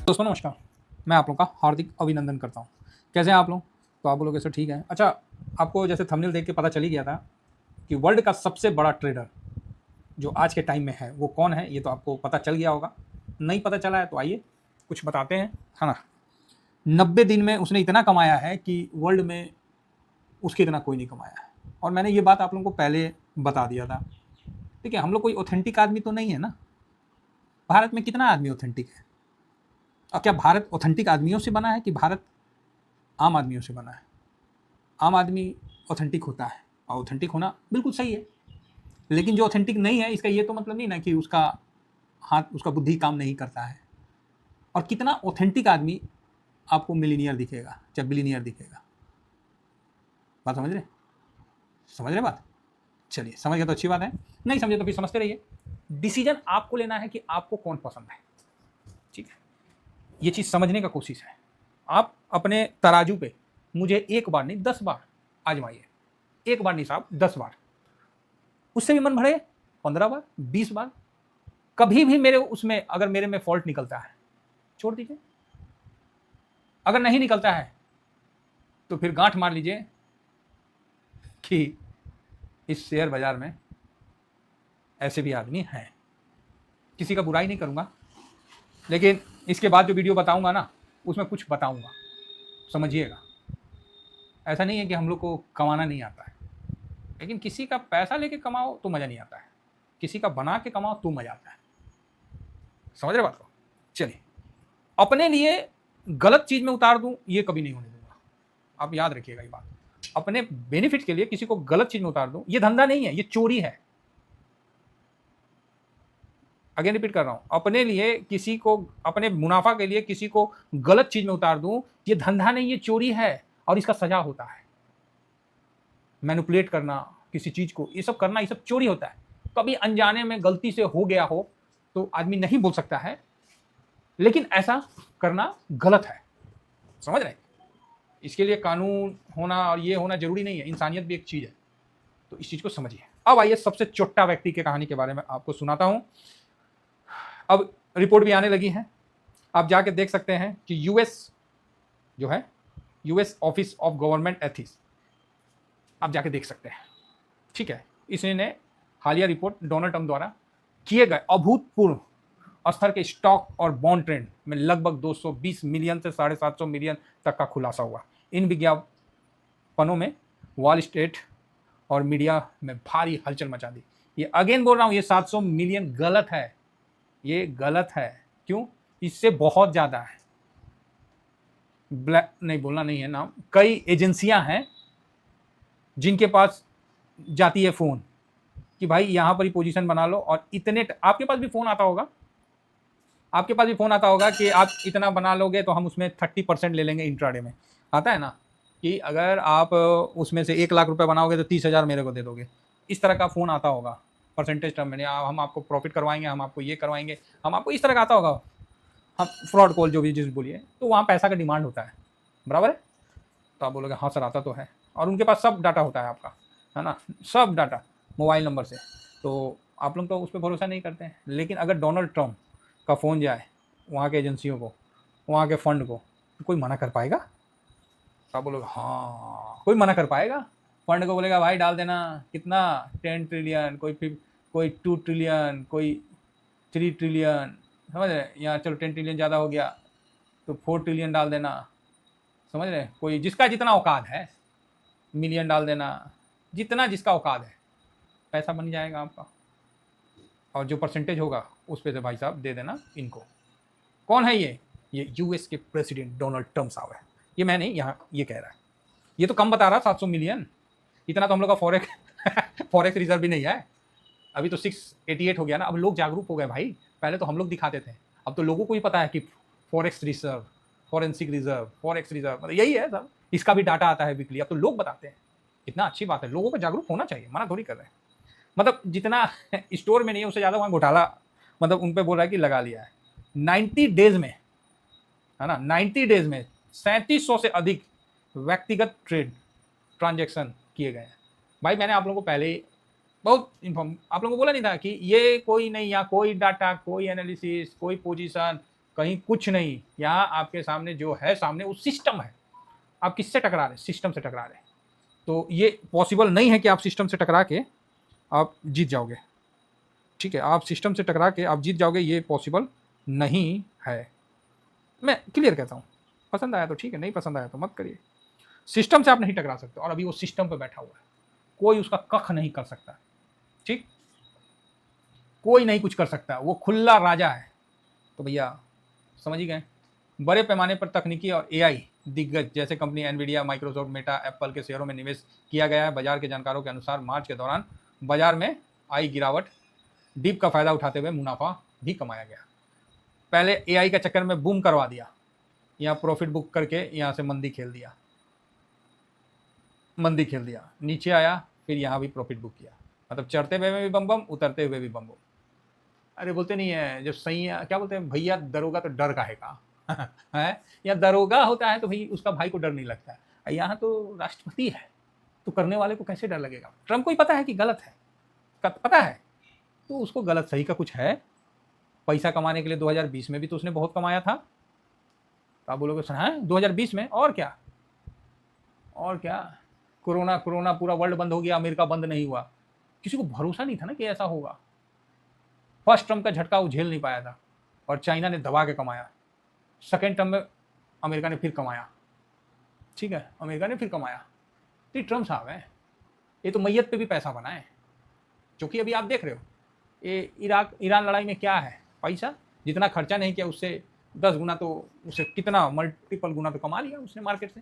दोस्तों नमस्कार, मैं आप लोगों का हार्दिक अभिनंदन करता हूँ। कैसे हैं आप लोग? तो आप बोलोगे सर ठीक है। अच्छा, आपको जैसे थंबनेल देख के पता चल ही गया था कि वर्ल्ड का सबसे बड़ा ट्रेडर जो आज के टाइम में है वो कौन है, ये तो आपको पता चल गया होगा। नहीं पता चला है तो आइए कुछ बताते हैं, है ना। 90 दिन में उसने इतना कमाया है कि वर्ल्ड में उसके इतना कोई नहीं कमाया है। और मैंने ये बात आप लोगों को पहले बता दिया था। ठीक है, हम लोग कोई ऑथेंटिक आदमी तो नहीं है ना। भारत में कितना आदमी ऑथेंटिक है? और क्या भारत ऑथेंटिक आदमियों से बना है कि भारत आम आदमियों से बना है? आम आदमी ऑथेंटिक होता है और ऑथेंटिक होना बिल्कुल सही है, लेकिन जो ऑथेंटिक नहीं है इसका ये तो मतलब नहीं ना कि उसका हाथ, उसका बुद्धि काम नहीं करता है। और कितना ऑथेंटिक आदमी आपको मिलीनियर दिखेगा, चाहे बिलीनियर दिखेगा? बात समझ रहे? समझ रहे बात? चलिए, समझ गए तो अच्छी बात है, नहीं समझे तो फिर समझते रहिए। डिसीजन आपको लेना है कि आपको कौन पसंद है। ठीक है, ये चीज़ समझने का कोशिश है। आप अपने तराजू पे मुझे एक बार नहीं 10 बार आजमाइए। एक बार नहीं साहब, 10 बार, उससे भी मन भरे 15 बार, 20 बार। कभी भी मेरे उसमें अगर मेरे में फॉल्ट निकलता है छोड़ दीजिए। अगर नहीं निकलता है तो फिर गांठ मार लीजिए कि इस शेयर बाजार में ऐसे भी आदमी हैं। किसी का बुराई नहीं करूंगा, लेकिन इसके बाद जो वीडियो बताऊंगा ना उसमें कुछ बताऊंगा, समझिएगा। ऐसा नहीं है कि हम लोग को कमाना नहीं आता है, लेकिन किसी का पैसा लेके कमाओ तो मज़ा नहीं आता है, किसी का बना के कमाओ तो मज़ा आता है। समझ रहे बात को? चलिए, अपने लिए गलत चीज़ में उतार दूं ये कभी नहीं होने दूंगा। आप याद रखिएगा ये बात। अपने बेनिफिट के लिए किसी को गलत चीज़ में उतार दूं ये धंधा नहीं है, ये चोरी है। अगेन रिपीट कर रहा हूं, अपने लिए किसी को, अपने मुनाफा के लिए किसी को गलत चीज़ में उतार दूं ये धंधा नहीं, ये चोरी है और इसका सजा होता है। मैनिपुलेट करना किसी चीज़ को, ये सब करना, ये सब चोरी होता है। कभी अनजाने में गलती से हो गया हो तो आदमी नहीं बोल सकता है, लेकिन ऐसा करना गलत है। समझ रहे? इसके लिए कानून होना और ये होना जरूरी नहीं है, इंसानियत भी एक चीज़ है। तो इस चीज़ को समझिए। अब आइए सबसे चोट्टा व्यक्ति की कहानी के बारे में आपको सुनाता हूं। अब रिपोर्ट भी आने लगी है, आप जाके देख सकते हैं कि यूएस जो है, US office of government ethics, आप जाके देख सकते हैं। ठीक है, इसने हालिया रिपोर्ट डोनाल्ड ट्रंप द्वारा किए गए अभूतपूर्व स्तर के स्टॉक और बॉन्ड ट्रेंड में लगभग 220 मिलियन से 750 मिलियन तक का खुलासा हुआ। इन विज्ञापनों में वॉल स्ट्रीट और मीडिया में भारी हलचल मचा दी। ये अगेन बोल रहा हूं, ये 700 मिलियन गलत है, ये गलत है। क्यों? इससे बहुत ज़्यादा है। ब्लैक नहीं बोलना नहीं है नाम, कई एजेंसियां हैं जिनके पास जाती है फ़ोन कि भाई यहाँ पर ही पोजीशन बना लो, और इतने आपके पास भी फ़ोन आता होगा, आपके पास भी फ़ोन आता होगा कि आप इतना बना लोगे तो हम उसमें 30% ले लेंगे इंट्राडे में। आता है ना कि अगर आप उसमें से 1 लाख रुपए बनाओगे तो 30,000 मेरे को दे दोगे। इस तरह का फ़ोन आता होगा परसेंटेज टर्म में, हम आपको प्रॉफिट करवाएंगे, हम आपको ये करवाएंगे, हम आपको, इस तरह का आता होगा। हम फ्रॉड कॉल जो भी जिस बोलिए, तो वहाँ पैसा का डिमांड होता है, बराबर है। तो आप बोलोगे हाँ सर आता तो है, और उनके पास सब डाटा होता है आपका, है ना, सब डाटा मोबाइल नंबर से। तो आप लोग तो उस पर भरोसा नहीं करते हैं। लेकिन अगर डोनाल्ड ट्रंप का फ़ोन जाए वहाँ के एजेंसियों को, वहाँ के फंड को, तो कोई मना कर पाएगा? तो आप बोलोगे हाँ, कोई मना कर पाएगा? फंड को बोलेगा भाई डाल देना कितना, 10 ट्रिलियन, कोई 2 ट्रिलियन, कोई 3 ट्रिलियन, समझ रहे? यहाँ चलो 10 ट्रिलियन ज़्यादा हो गया तो 4 ट्रिलियन डाल देना, समझ रहे? कोई जिसका जितना औकात है, मिलियन डाल देना, जितना जिसका औकात है, पैसा बन जाएगा आपका। और जो परसेंटेज होगा उस पे से भाई साहब दे देना इनको। कौन है ये यूएस के प्रेसिडेंट डोनाल्ड ट्रंप साहब है। ये मैं नहीं, यहाँ ये कह रहा है। ये तो कम बता रहा 700 मिलियन, इतना तो हम लोग का फॉरेक्स रिजर्व भी नहीं है। अभी तो 688 हो गया ना। अब लोग जागरूक हो गए भाई, पहले तो हम लोग दिखाते थे, अब तो लोगों को ही पता है कि forex reserve, forensic reserve, forex reserve मतलब यही है सब। इसका भी डाटा आता है वीकली, अब तो लोग बताते हैं। इतना अच्छी बात है, लोगों को जागरूक होना चाहिए, मना थोड़ी कर रहे हैं। मतलब जितना स्टोर में नहीं है उससे ज़्यादा वहाँ घोटाला, मतलब उन पर बोल रहा है कि लगा लिया है। 90 डेज में, है ना, 90 डेज में 3700 से अधिक व्यक्तिगत ट्रेड ट्रांजैक्शन किए गए हैं। भाई मैंने आप लोगों को पहले ही बहुत इन्फॉर्म आप लोगों को बोला नहीं था कि ये कोई नहीं, यहाँ कोई डाटा, कोई एनालिसिस, कोई पोजीशन, कहीं कुछ नहीं। यहाँ आपके सामने जो है सामने वो सिस्टम है। आप किससे टकरा रहे हैं? सिस्टम से टकरा रहे हैं। तो ये पॉसिबल नहीं है कि आप सिस्टम से टकरा के आप जीत जाओगे। ठीक है, आप सिस्टम से टकरा के आप जीत जाओगे, ये पॉसिबल नहीं है। मैं क्लियर कहता हूँ। पसंद आया तो ठीक है, नहीं पसंद आया तो मत करिए। सिस्टम से आप नहीं टकरा सकते, और अभी वो सिस्टम पे बैठा हुआ है, कोई उसका कख नहीं कर सकता। ठीक, कोई नहीं कुछ कर सकता, वो खुला राजा है। तो भैया समझ ही गए। बड़े पैमाने पर तकनीकी और एआई दिग्गज जैसे company Nvidia, Microsoft, Meta, Apple के शेयरों में निवेश किया गया है। बाजार के जानकारों के अनुसार मार्च के दौरान बाजार में आई गिरावट, डीप का फायदा उठाते हुए मुनाफा भी कमाया गया। पहले एआई के चक्कर में बूम करवा दिया, यहाँ प्रॉफिट बुक करके यहाँ से मंदी खेल दिया, नीचे आया, फिर यहाँ भी प्रॉफिट बुक किया। मतलब चढ़ते हुए भी बम बम, उतरते हुए भी बम बम। अरे बोलते नहीं है जब सही क्या बोलते हैं, भैया दरोगा तो डर काहे का है, या दरोगा होता है तो भाई उसका भाई को डर नहीं लगता है। यहाँ तो राष्ट्रपति है, तो करने वाले को कैसे डर लगेगा? ट्रम्प को ही पता है कि गलत है, पता है, तो उसको गलत सही का कुछ है। पैसा कमाने के लिए 2020 में भी तो उसने बहुत कमाया था। तो आप बोलोगे सर है 2020 में, और क्या कोरोना पूरा वर्ल्ड बंद हो गया, अमेरिका बंद नहीं हुआ। किसी को भरोसा नहीं था ना कि ऐसा होगा। फर्स्ट टर्म का झटका वो झेल नहीं पाया था, और चाइना ने दबा के कमाया। सेकेंड टर्म में अमेरिका ने फिर कमाया। ठीक है, अमेरिका ने फिर कमाया। तो ट्रम्प साहब हैं, ये तो मैयत पे भी पैसा बनाए। क्योंकि अभी आप देख रहे हो ये ईरान लड़ाई में क्या है, पैसा जितना खर्चा नहीं किया उससे 10 गुना, तो उससे कितना मल्टीपल गुना तो कमा लिया उसने मार्केट से।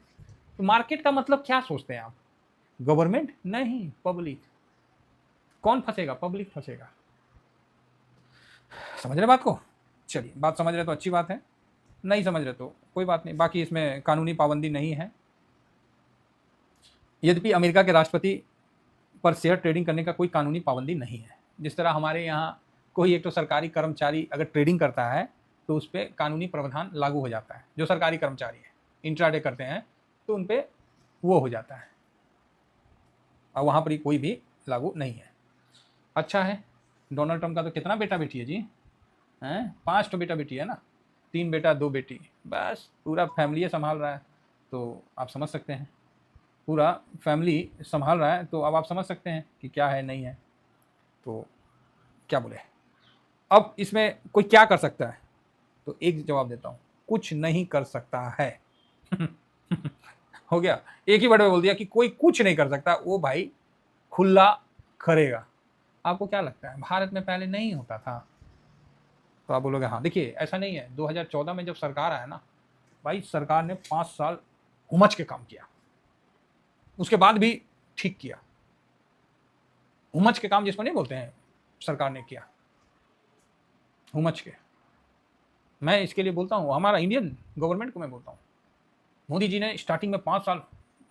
तो मार्केट का मतलब क्या सोचते हैं आप? गवर्नमेंट नहीं, पब्लिक। कौन फंसेगा? पब्लिक फंसेगा। समझ रहे बात को? चलिए, बात समझ रहे तो अच्छी बात है, नहीं समझ रहे तो कोई बात नहीं। बाकी इसमें कानूनी पाबंदी नहीं है। यद्यपि अमेरिका के राष्ट्रपति पर शेयर ट्रेडिंग करने का कोई कानूनी पाबंदी नहीं है। जिस तरह हमारे यहाँ कोई एक तो सरकारी कर्मचारी अगर ट्रेडिंग करता है तो उस पर कानूनी प्रावधान लागू हो जाता है। जो सरकारी कर्मचारी है, इंट्राडे करते हैं, तो उन पर वो हो जाता है, और वहाँ पर कोई भी लागू नहीं है। अच्छा है, डोनाल्ड ट्रंप का तो कितना बेटा बेटी है जी? हैं, 5 तो बेटा बेटी है ना, 3 बेटा 2 बेटी, बस पूरा फैमिली संभाल रहा है। तो आप समझ सकते हैं, पूरा फैमिली संभाल रहा है। तो अब आप समझ सकते हैं कि क्या है नहीं है। तो क्या बोले, अब इसमें कोई क्या कर सकता है? तो एक जवाब देता हूँ, कुछ नहीं कर सकता है। हो गया, एक ही वर्ड में बोल दिया कि कोई कुछ नहीं कर सकता। वो भाई खुला करेगा। आपको क्या लगता है भारत में पहले नहीं होता था? तो आप बोलोगे हाँ। देखिए, ऐसा नहीं है। 2014 में जब सरकार आया ना भाई, सरकार ने 5 साल हुमच के काम किया, उसके बाद भी ठीक किया। हुमच के काम जिसको नहीं बोलते हैं, सरकार ने किया हुमच के। मैं इसके लिए बोलता हूँ, हमारा इंडियन गवर्नमेंट को मैं बोलता हूँ, मोदी जी ने स्टार्टिंग में 5 साल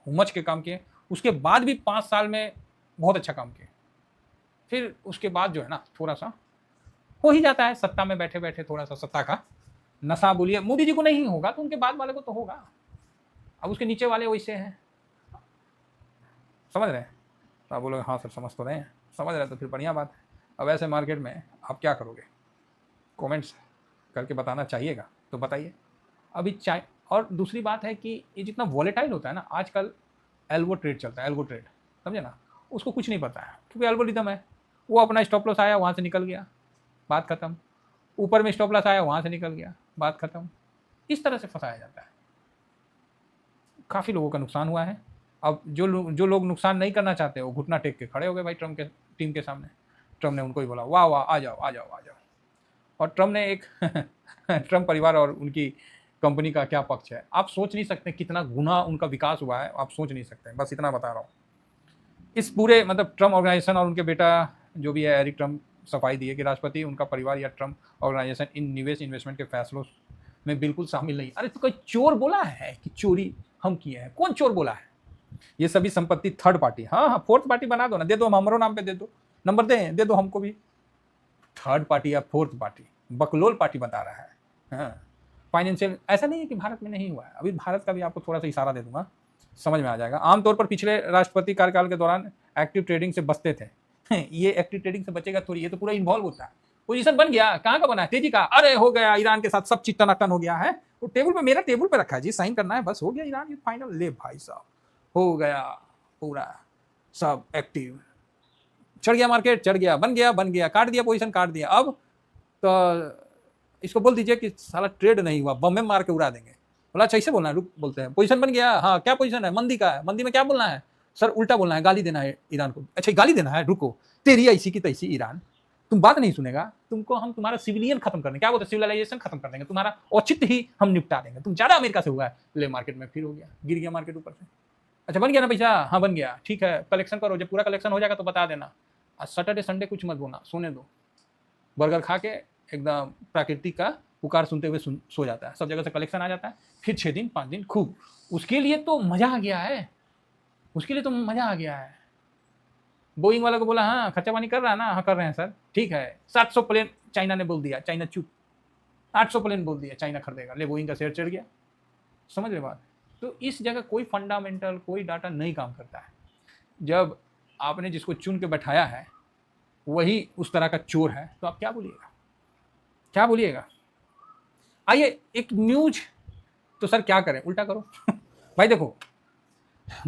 हुमच के काम किए, उसके बाद भी 5 साल में बहुत अच्छा काम किया। फिर उसके बाद जो है ना, थोड़ा सा हो ही जाता है, सत्ता में बैठे बैठे थोड़ा सा सत्ता का नशा। बोलिए मोदी जी को नहीं होगा तो उनके बाद वाले को तो होगा। अब उसके नीचे वाले वैसे हैं, समझ रहे हैं? तो आप बोलोगे हाँ सर समझ तो रहे हैं। समझ रहे हैं तो फिर बढ़िया बात है। अब ऐसे मार्केट में आप क्या करोगे? कमेंट्स करके बताना चाहिएगा तो बताइए। अभी और दूसरी बात है कि ये जितना वॉलेटाइल होता है ना आजकल, एल्गो ट्रेड चलता है, एल्गो ट्रेड, समझे ना? उसको कुछ नहीं पता है, क्योंकि एल्गोरिदम है। वो अपना स्टॉप लॉस आया वहाँ से निकल गया, बात खत्म। ऊपर में स्टॉप लॉस आया वहाँ से निकल गया, बात खत्म। इस तरह से फंसाया जाता है। काफ़ी लोगों का नुकसान हुआ है। अब जो लोग नुकसान नहीं करना चाहते वो घुटना टेक के खड़े हो गए भाई ट्रम्प के टीम के सामने। ट्रम्प ने उनको ही बोला वाह वाह, आ जाओ आ जाओ आ जाओ। और ट्रम्प ने एक ट्रम्प परिवार और उनकी कंपनी का क्या पक्ष है, आप सोच नहीं सकते कितना गुना उनका विकास हुआ है। आप सोच नहीं सकते, बस इतना बता रहा हूँ। इस पूरे मतलब ट्रम्प ऑर्गेनाइजेशन और उनके बेटा जो भी है एरिक ट्रम्प सफाई दिए कि राष्ट्रपति, उनका परिवार या ट्रम्प ऑर्गेनाइजेशन इन इन्वेस्टमेंट के फैसलों में बिल्कुल शामिल नहीं। अरे तो कोई चोर बोला है कि चोरी हम किए हैं? कौन चोर बोला है? ये सभी संपत्ति थर्ड पार्टी, हाँ 4th पार्टी बना दो ना, दे दो, हम हमारे नाम पे दे दो, नंबर दे दो हमको भी। थर्ड पार्टी या 4th पार्टी, बकलोल पार्टी बता रहा है। हाँ, फाइनेंशियल ऐसा नहीं है कि भारत में नहीं हुआ है। अभी भारत का भी आपको थोड़ा सा इशारा दे दूंगा, समझ में आ जाएगा। आमतौर पर पिछले राष्ट्रपति कार्यकाल के दौरान एक्टिव ट्रेडिंग से बचते थे। ये एक्टिव ट्रेडिंग से बचेगा थोड़ी, ये तो पूरा इन्वॉल्व होता है। पोजीशन बन गया, कहाँ का बना है, तेजी का, अरे हो गया, ईरान के साथ सब चीज टनाटन हो गया है, वो टेबल पे, मेरा टेबल पे रखा है जी, साइन करना है बस, हो गया ईरान ये फाइनल, ले भाई साहब हो गया पूरा सब एक्टिव, चढ़ गया मार्केट, चढ़ गया, बन गया, काट दिया पोजीशन, काट दिया। अब तो इसको बोल दीजिए कि साला ट्रेड नहीं हुआ, बम में मार के उड़ा देंगे। बोला अच्छा, ऐसे बोलना है, रुक, बोलते हैं पोजीशन बन गया, हाँ क्या पोजीशन है, मंदी का है, मंदी में क्या बोलना है सर, उल्टा बोलना है, गाली देना है ईरान को। अच्छा गाली देना है, रुको, तेरी ऐसी की तैसी ईरान, तुम बात नहीं सुनेगा, तुमको हम तुम्हारा सिविलियन खत्म कर देंगे, क्या बोलते, सिविलाइजेशन खत्म कर देंगे, तुम्हारा औचित्य ही हम निपटा देंगे, तुम ज्यादा अमेरिका से हुआ है, ले मार्केट में फिर हो गया, गिर गया मार्केट ऊपर से। अच्छा बन गया ना पैसा, हाँ बन गया, ठीक है, कलेक्शन करो, जब पूरा कलेक्शन हो जाएगा तो बता देना। आज सैटरडे संडे कुछ मत बोलना, सोने दो, बर्गर खा के एकदम प्राकृतिक का पुकार सुनते हुए सो जाता है, सब जगह से कलेक्शन आ जाता है, फिर 6 दिन 5 दिन खूब, उसके लिए तो मजा आ गया है, उसके लिए तो मजा आ गया है। बोइंग वाला को बोला हाँ खर्चा पानी कर रहा है ना, हाँ कर रहे हैं सर, ठीक है, 700 प्लेन चाइना ने बोल दिया, चाइना चुप, 800 प्लेन बोल दिया, चाइना खरीदेगा, ले बोइंग का शेयर चढ़ गया, समझ रहे बात। तो इस जगह कोई फंडामेंटल कोई डाटा नहीं काम करता है। जब आपने जिसको चुन के बैठाया है वही उस तरह का चोर है, तो आप क्या बोलिएगा, क्या बोलिएगा। आइए एक न्यूज, तो सर क्या करें, उल्टा करो भाई देखो,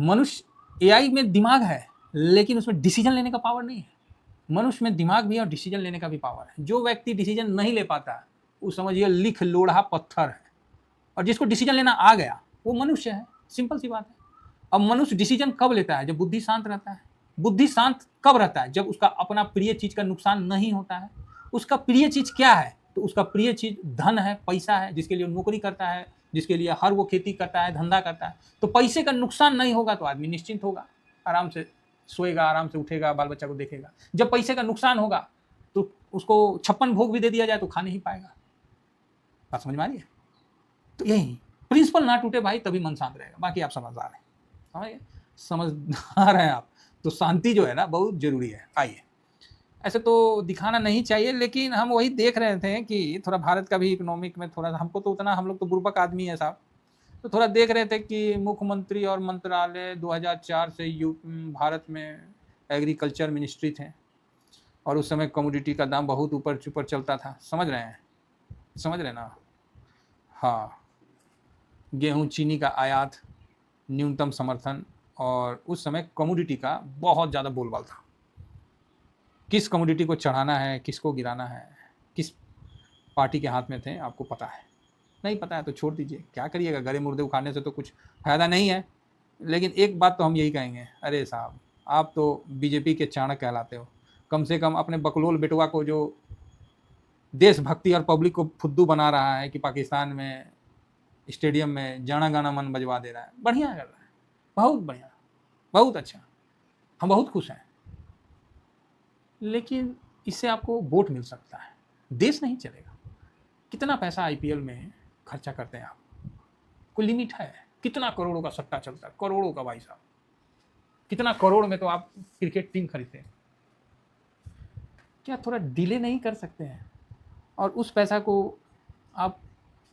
मनुष्य एआई में दिमाग है लेकिन उसमें डिसीजन लेने का पावर नहीं है। मनुष्य में दिमाग भी है और डिसीजन लेने का भी पावर है। जो व्यक्ति डिसीजन नहीं ले पाता वो समझिए लिख लोढ़ा पत्थर है, और जिसको डिसीजन लेना आ गया वो मनुष्य है, सिंपल सी बात है। अब मनुष्य डिसीजन कब लेता है, जब बुद्धि शांत रहता है। बुद्धि शांत कब रहता है, जब उसका अपना प्रिय चीज का नुकसान नहीं होता है। उसका प्रिय चीज क्या है, तो उसका प्रिय चीज धन है, पैसा है, जिसके लिए नौकरी करता है, जिसके लिए हर वो खेती करता है, धंधा करता है। तो पैसे का नुकसान नहीं होगा तो आदमी निश्चिंत होगा, आराम से सोएगा, आराम से उठेगा, बाल बच्चा को देखेगा। जब पैसे का नुकसान होगा तो उसको 56 भोग भी दे दिया जाए तो खा नहीं पाएगा। बात समझ में आ रही है। तो यही प्रिंसिपल ना टूटे भाई, तभी मन शांत रहेगा। बाकी आप समझदार हैं, समझदार हैं आप, तो शांति जो है ना बहुत जरूरी है। आइए, ऐसे तो दिखाना नहीं चाहिए, लेकिन हम वही देख रहे थे कि थोड़ा भारत का भी इकोनॉमिक में थोड़ा, हमको तो उतना, हम लोग तो बुर्बक आदमी है साहब, तो थोड़ा देख रहे थे कि मुख्यमंत्री और मंत्रालय 2004 से भारत में एग्रीकल्चर मिनिस्ट्री थे, और उस समय कमोडिटी का दाम बहुत ऊपर चुपर चलता था, समझ रहे हैं, समझ रहे ना। हाँ, गेहूं चीनी का आयात, न्यूनतम समर्थन, और उस समय कमोडिटी का बहुत ज़्यादा बोलबाल था। किस कमोडिटी को चढ़ाना है, किसको गिराना है, किस पार्टी के हाथ में थे आपको पता है। नहीं पता है तो छोड़ दीजिए, क्या करिएगा, गले मुर्दे उखाड़ने से तो कुछ फ़ायदा नहीं है। लेकिन एक बात तो हम यही कहेंगे, अरे साहब आप तो बीजेपी के चाणक्य कहलाते हो, कम से कम अपने बकलोल बेटवा को जो देशभक्ति और पब्लिक को फुद्दू बना रहा है कि पाकिस्तान में स्टेडियम में जाना गाना मन बजवा दे रहा है, बढ़िया कर रहा है, बहुत बढ़िया, बहुत अच्छा, हम बहुत खुश हैं। लेकिन इससे आपको वोट मिल सकता है, देश नहीं चलेगा। कितना पैसा आईपीएल में खर्चा करते हैं आप, कोई लिमिट है? कितना करोड़ों का सट्टा चलता है, करोड़ों का भाई साहब, कितना करोड़ में तो आप क्रिकेट टीम खरीदते हैं। क्या थोड़ा डिले नहीं कर सकते हैं, और उस पैसा को आप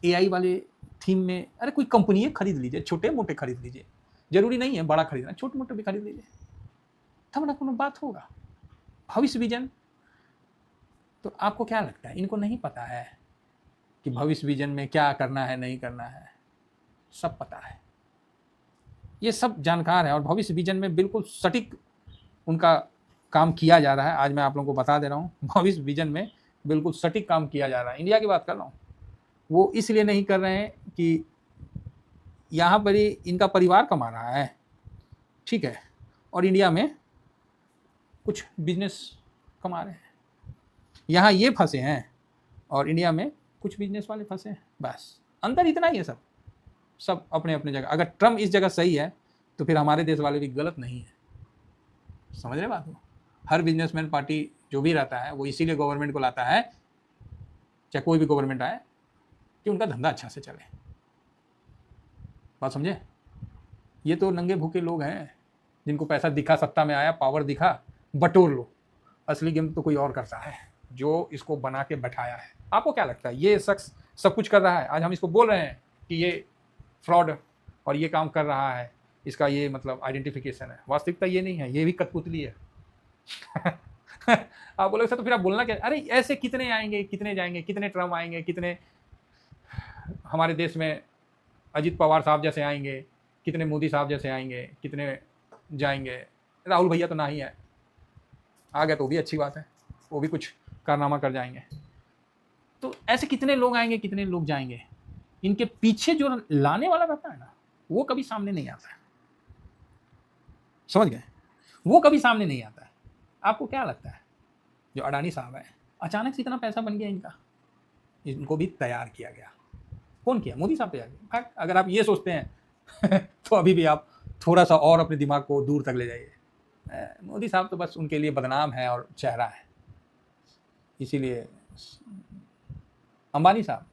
एआई वाले थीम में, अरे कोई कंपनी खरीद लीजिए, छोटे मोटे खरीद लीजिए, जरूरी नहीं है बड़ा खरीदना, छोटे मोटे भी खरीद लीजिए, तब ना कोनो बात होगा। भविष्य विजन, तो आपको क्या लगता है इनको नहीं पता है कि भविष्य विजन में क्या करना है नहीं करना है? सब पता है, ये सब जानकार है, और भविष्य विजन में बिल्कुल सटीक उनका काम किया जा रहा है। आज मैं आप लोगों को बता दे रहा हूँ, भविष्य विजन में बिल्कुल सटीक काम किया जा रहा है। इंडिया की बात कर रहा हूँ, वो इसलिए नहीं कर रहे हैं कि यहाँ पर ही इनका परिवार कमा रहा है, ठीक है, और इंडिया में कुछ बिजनेस कमा रहे हैं। यहाँ ये फंसे हैं और इंडिया में कुछ बिजनेस वाले फंसे हैं, बस अंतर इतना ही है। सब अपने अपने जगह। अगर ट्रम्प इस जगह सही है तो फिर हमारे देश वाले भी गलत नहीं है, समझ रहे बात को। हर बिजनेसमैन पार्टी जो भी रहता है वो इसीलिए गवर्नमेंट को लाता है, चाहे कोई भी गवर्नमेंट आए, कि उनका धंधा अच्छा से चले। बात समझे। ये तो नंगे भूखे लोग हैं जिनको पैसा दिखा, सत्ता में आया, पावर दिखा, बटोर लो। असली गेम तो कोई और करता है जो इसको बना के बैठाया है। आपको क्या लगता है ये शख्स सब कुछ कर रहा है? आज हम इसको बोल रहे हैं कि ये फ्रॉड और ये काम कर रहा है, इसका ये मतलब आइडेंटिफिकेशन है। वास्तविकता ये नहीं है, ये भी कठपुतली है आप बोलोगे सर तो फिर आप बोलना क्या, अरे ऐसे कितने आएंगे, कितने जाएंगे, कितने ट्रम्प आएंगे, कितने हमारे देश में अजित पवार साहब जैसे आएंगे, कितने मोदी साहब जैसे आएंगे, कितने जाएंगे। राहुल भैया तो नहीं है, आ गया तो भी अच्छी बात है, वो भी कुछ कारनामा कर जाएंगे। तो ऐसे कितने लोग आएंगे, कितने लोग जाएंगे, इनके पीछे जो लाने वाला रहता है ना, वो कभी सामने नहीं आता है। समझ गए, वो कभी सामने नहीं आता है। आपको क्या लगता है जो अडानी साहब है, अचानक से इतना पैसा बन गया इनका, इनको भी तैयार किया गया। कौन किया? मोदी साहब तैयार किया। अगर आप ये सोचते हैं तो अभी भी आप थोड़ा सा और अपने दिमाग को दूर तक ले जाइए। मोदी साहब तो बस उनके लिए बदनाम है और चेहरा है, इसीलिए। अंबानी साहब,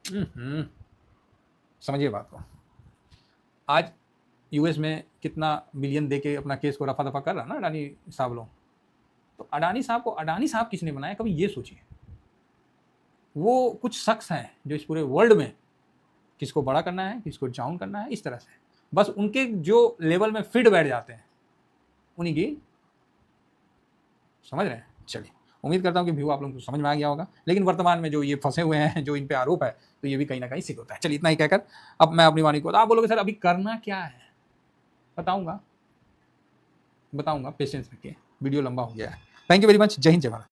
समझिए बात को, आज यूएस में कितना मिलियन दे के अपना केस को रफा दफा कर रहा ना अडानी साहब लोग। तो अडानी साहब को अडानी साहब किसने बनाया, कभी ये सोचिए। वो कुछ शख्स हैं जो इस पूरे वर्ल्ड में किसको बड़ा करना है, किसको डाउन करना है, इस तरह से बस उनके जो लेवल में फिट बैठ जाते हैं उन्हीं की, समझ रहे हैं। चलिए, उम्मीद करता हूँ कि व्यू आप लोगों को समझ में आ गया होगा। लेकिन वर्तमान में जो ये फंसे हुए हैं, जो इन पे आरोप है, तो ये भी कहीं ना कहीं सिद्ध होता है। चलिए, इतना ही कहकर अब मैं अपनी वाणी को, तो आप बोलोगे सर अभी करना क्या है, बताऊंगा, पेशेंस रखिए, वीडियो लंबा हो गया है। Thank you very much. जय हिंद, जय भारत।